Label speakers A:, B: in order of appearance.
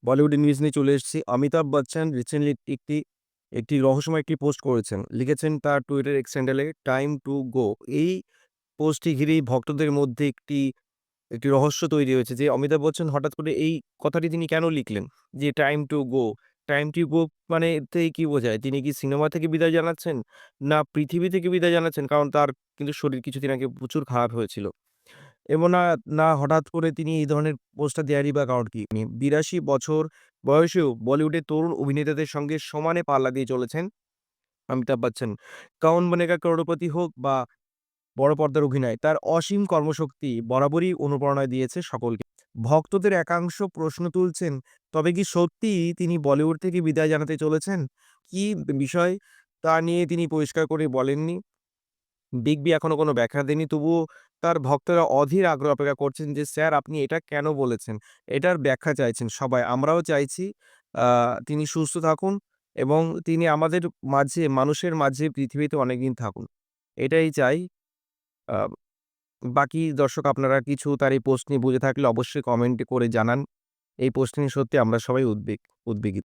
A: Bollywood news নিয়ে চলে এসেছি। অমিতাভ বচ্চন রিসেন্টলি একটি একটি রহস্যময় একটি পোস্ট করেছেন। লিখেছেন তার টুইটার এক্স হ্যান্ডেলে টাইম টু গো। এই পোস্টটি ঘিরেই ভক্তদের মধ্যে একটি একটি রহস্য তৈরি হয়েছে যে অমিতাভ বচ্চন হঠাৎ করে এই কথাটি তিনি কেন লিখলেন? যে time to go, time to go মানে এতে কি বোঝায়? তিনি কি সিনেমা থেকে বিদায় জানাচ্ছেন? না পৃথিবী থেকে বিদায় জানাচ্ছেন? কারণ তার কিন্তু শরীর কিছুদিন আগে প্রচুর খারাপ হয়েছিল। এবং না হঠাৎ করে তিনি এই ধরনের পোস্টটা দেয়ারই বা কারণ কি? ৮২ বছর বয়সেও বলিউডের তরুণ অভিনেতাদের সঙ্গে সমানে পাল্লা দিয়ে চলেছেন অমিতাভ বচ্চন। 'কৌন বনেগা করোড়পতি' হোক বা বড় পর্দার অভিনয়, তার অসীম কর্মশক্তি বরাবরই অনুপ্রেরণা দিয়েছে সকলকে। ভক্তদের একাংশ প্রশ্ন তুলছেন, তবে কি সত্যিই তিনি বলিউড থেকে বিদায় জানাতে চলেছেন? কি বিষয় তা নিয়ে তিনি পরিষ্কার করে বলেননি। বিগ বি এখনো কোনো ব্যাখ্যা দেয়নি। তবুও তার ভক্তরা অধীর আগ্রহে অপেক্ষা করছেন যে, "স্যার আপনি এটা কেন বলেছেন?" এটার ব্যাখ্যা চাইছেন সবাই। আমরাও চাইছি আ তিনি সুস্থ থাকুন এবং তিনি আমাদের মাঝে, মানুষের মাঝে পৃথিবীতে অনেকদিন থাকুন। এটাই চাই। আ বাকি দর্শক আপনারা কিছু তার এই পোস্ট নিয়ে বুঝে থাকলে অবশ্যই কমেন্ট করে জানান। এই পোস্ট নিয়ে সত্যি আমরা সবাই উদ্বেগী।